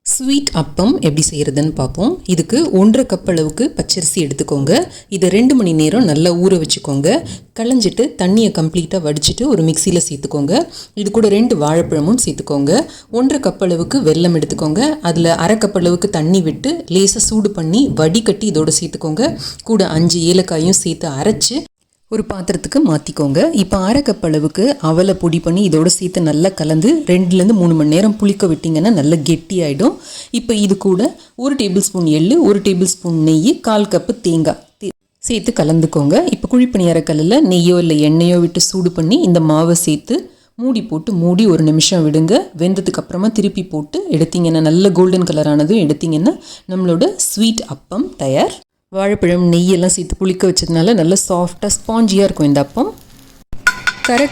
Sweet அப்பம் எப்படி செய்கிறதுன்னு பார்ப்போம். இதுக்கு 1.5 கப் அளவுக்கு பச்சரிசி எடுத்துக்கோங்க. இதை 2 மணி நேரம் நல்லா ஊற வச்சுக்கோங்க. களைஞ்சிட்டு தண்ணியை கம்ப்ளீட்டாக வடிச்சிட்டு ஒரு மிக்சியில் சேர்த்துக்கோங்க. இது கூட 2 வாழைப்பழமும் சேர்த்துக்கோங்க. 1.5 கப் அளவுக்கு வெல்லம் எடுத்துக்கோங்க. அதில் 1/2 கப் அளவுக்கு தண்ணி விட்டு லேசாக சூடு பண்ணி வடிகட்டி இதோடு சேர்த்துக்கோங்க. கூட 5 ஏலக்காயும் சேர்த்து அரைச்சி ஒரு பாத்திரத்துக்கு மாற்றிக்கோங்க. இப்போ 1/2 கப் அளவுக்கு அவலை பொடி பண்ணி இதோடு சேர்த்து நல்லா கலந்து 2லேருந்து 3 மணி நேரம் புளிக்க விட்டிங்கன்னா நல்லா கெட்டியாயிடும். இப்போ இது கூட 1 டேபிள் ஸ்பூன் எள்ளு, 1 டேபிள் ஸ்பூன் நெய், 1/4 கப்பு தேங்காய் சேர்த்து கலந்துக்கோங்க. இப்போ குழிப்பணியாரக்கல்லில் நெய்யோ இல்லை எண்ணெயோ விட்டு சூடு பண்ணி இந்த மாவை சேர்த்து மூடி போட்டு மூடி 1 நிமிஷம் விடுங்க. வெந்ததுக்கு அப்புறமா திருப்பி போட்டு எடுத்திங்கன்னா நல்ல கோல்டன் கலர் ஆனதும் எடுத்திங்கன்னா நம்மளோட ஸ்வீட் அப்பம் தயார். வாழைப்பழம் நெய்யெல்லாம் சேர்த்து புளிக்க வச்சதுனால நல்லா சாஃப்டாக ஸ்பாஞ்சியாக இருக்கும் இந்த அப்பம்.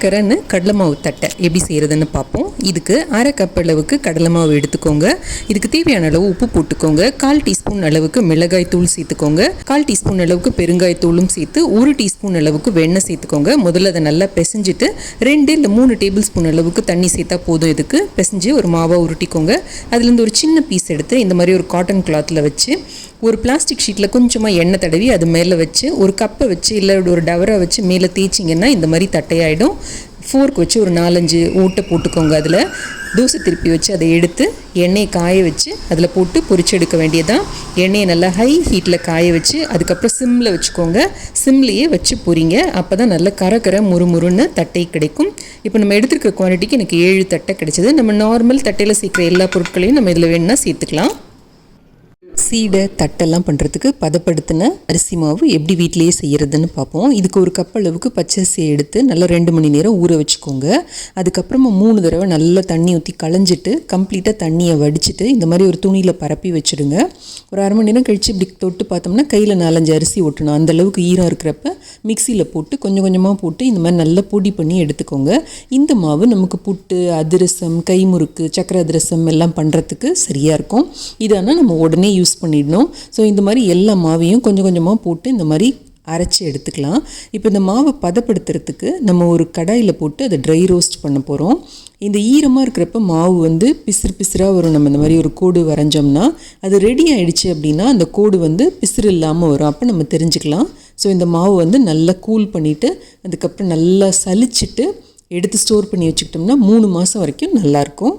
கரன்னு கடலை மாவு தட்டை எப்படி செய்கிறதுன்னு பார்ப்போம். இதுக்கு 1/2 கப் அளவுக்கு கடலை மாவு எடுத்துக்கோங்க. இதுக்கு தேவையான அளவு உப்பு போட்டுக்கோங்க. 1/4 டீஸ்பூன் அளவுக்கு மிளகாய் தூள் சேர்த்துக்கோங்க. 1/4 டீஸ்பூன் அளவுக்கு பெருங்காயத்தூளும் சேர்த்து 1 டீஸ்பூன் அளவுக்கு வெண்ணெய் சேர்த்துக்கோங்க. முதல்ல அதை நல்லா பிசைஞ்சிட்டு 2 இல்லை 3 டேபிள் ஸ்பூன் அளவுக்கு தண்ணி சேர்த்தா போதும். இதுக்கு பிசைஞ்சு ஒரு மாவாக உருட்டிக்கோங்க. அதுலேருந்து ஒரு சின்ன பீஸ் எடுத்து இந்த மாதிரி ஒரு காட்டன் கிளாத்தில் வச்சு ஒரு பிளாஸ்டிக் ஷீட்டில் கொஞ்சமாக எண்ணெய் தடவி அது மேலே வச்சு ஒரு கப்பை வச்சு இல்லை ஒரு டவரை வச்சு மேலே தேய்ச்சிங்கன்னா இந்த மாதிரி தட்டையாயிடும். ஃபோர்க் வச்சு ஒரு 4-5 ஊட்டை போட்டுக்கோங்க. அதில் தோசை திருப்பி வச்சு அதை எடுத்து எண்ணெயை காய வச்சு அதில் போட்டு பொரிச்சு எடுக்க வேண்டியதான். எண்ணெயை நல்லா ஹை ஹீட்டில் காய வச்சு அதுக்கப்புறம் சிம்மில் வச்சுக்கோங்க. சிம்லேயே வச்சு பொரிங்க. அப்போ தான் நல்லா கர முறுமுறுன்னு தட்டை கிடைக்கும். இப்போ நம்ம எடுத்துருக்க குவான்டிட்டிக்கு எனக்கு 7 தட்டை கிடைச்சிது. நம்ம நார்மல் தட்டையில் சேர்க்குற எல்லா பொருட்களையும் நம்ம இதில் வேணும்னா சேர்த்துக்கலாம். சீடை தட்டெல்லாம் பண்ணுறதுக்கு பதப்படுத்தின அரிசி மாவு எப்படி வீட்டிலேயே செய்கிறதுன்னு பார்ப்போம். இதுக்கு 1 கப் அளவுக்கு பச்சரிசியை எடுத்து நல்லா 2 மணி நேரம் ஊற வச்சுக்கோங்க. அதுக்கப்புறமா 3 தடவை நல்லா தண்ணி ஊற்றி களைஞ்சிட்டு கம்ப்ளீட்டாக தண்ணியை வடிச்சிட்டு இந்த மாதிரி ஒரு துணியில் பரப்பி வச்சுடுங்க. ஒரு 1/2 மணி நேரம் கழித்து இப்படி தொட்டு பார்த்தோம்னா கையில் 4-5 அரிசி ஒட்டணும். அந்தளவுக்கு ஈரம் இருக்கிறப்ப மிக்சியில் போட்டு கொஞ்சம் கொஞ்சமாக போட்டு இந்த மாதிரி நல்லா பொடி பண்ணி எடுத்துக்கோங்க. இந்த மாவு நமக்கு புட்டு, அதிரசம், கைமுறுக்கு, சக்கரை அதிரசம் எல்லாம் பண்ணுறதுக்கு சரியாக இருக்கும். இதனால் நம்ம உடனே யூஸ் பண்ணிடணும். ஸோ இந்த மாதிரி எல்லா மாவையும் கொஞ்சம் கொஞ்சமாக போட்டு இந்த மாதிரி அரைச்சி எடுத்துக்கலாம். இப்போ இந்த மாவை பதப்படுத்துறதுக்கு நம்ம ஒரு கடாயில் போட்டு அதை ட்ரை ரோஸ்ட் பண்ண போகிறோம். இந்த ஈரமாக இருக்கிறப்ப மாவு பிசுறாக வரும். நம்ம இந்த மாதிரி ஒரு கோடு வரைஞ்சோம்னா அது ரெடி ஆகிடுச்சு அப்படின்னா அந்த கோடு பிசுறு இல்லாமல் வரும். அப்போ நம்ம தெரிஞ்சுக்கலாம். ஸோ இந்த மாவு நல்லா கூல் பண்ணிவிட்டு அதுக்கப்புறம் நல்லா சலிச்சிட்டு எடுத்து ஸ்டோர் பண்ணி வச்சுக்கிட்டோம்னா 3 மாதம் வரைக்கும் நல்லாயிருக்கும்.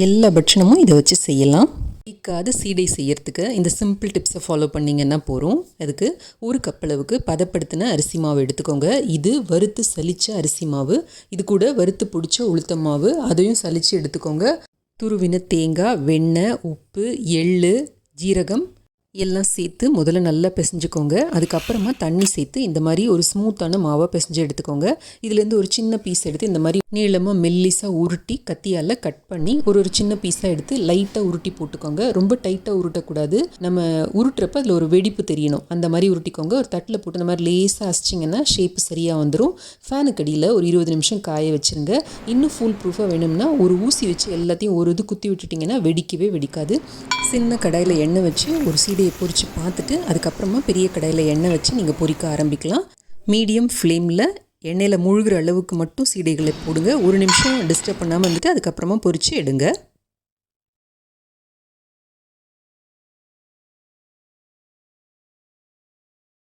எல்லா பட்சணமும் இதை வச்சு செய்யலாம். இக்காத சீடை செய்யறதுக்கு இந்த சிம்பிள் டிப்ஸை ஃபாலோ பண்ணிங்கன்னா போகிறோம். அதுக்கு 1 கப் அளவுக்கு பதப்படுத்தின அரிசி மாவு எடுத்துக்கோங்க. இது வறுத்து சலிச்ச அரிசி மாவு. இது கூட வறுத்து பிடிச்ச உளுத்த மாவு அதையும் சலித்து எடுத்துக்கோங்க. துருவின தேங்காய், வெண்ணெய், உப்பு, எள்ளு, ஜீரகம் எல்லாம் சேர்த்து முதல்ல நல்லா பிசைஞ்சுக்கோங்க. அதுக்கப்புறமா தண்ணி சேர்த்து இந்த மாதிரி ஒரு ஸ்மூத்தான மாவாக பிசைஞ்சு எடுத்துக்கோங்க. இதுலேருந்து ஒரு சின்ன பீஸ் எடுத்து இந்த மாதிரி நீளமாக மெல்லிஸாக உருட்டி கத்தியால் கட் பண்ணி ஒரு சின்ன பீஸாக எடுத்து லைட்டாக உருட்டி போட்டுக்கோங்க. ரொம்ப டைட்டாக உருட்டக்கூடாது. நம்ம உருட்டுறப்ப அதில் ஒரு வெடிப்பு தெரியணும். அந்த மாதிரி உருட்டிக்கோங்க. ஒரு தட்டில் போட்டு இந்த மாதிரி லேஸாக அசிச்சிங்கன்னா ஷேப்பு சரியாக வந்துடும். ஃபேனுக்கு அடியில் ஒரு 20 நிமிஷம் காய வச்சுருங்க. இன்னும் ஃபுல் ப்ரூஃபாக வேணும்னா ஒரு ஊசி வச்சு எல்லாத்தையும் ஒரு இது குத்தி விட்டுட்டிங்கன்னா வெடிக்கவே வெடிக்காது. சின்ன கடாயில் எண்ணெய் வச்சு ஒரு சீடையை பொரித்து பார்த்துட்டு அதுக்கப்புறமா பெரிய கடாயில் எண்ணெய் வச்சு நீங்கள் பொரிக்க ஆரம்பிக்கலாம். மீடியம் ஃப்ளேமில் எண்ணெயில் முழுகிற அளவுக்கு மட்டும் சீடைகளை போடுங்க. 1 நிமிஷம் டிஸ்டர்ப் பண்ணாமல் அதுக்கப்புறமா பொரித்து எடுங்க.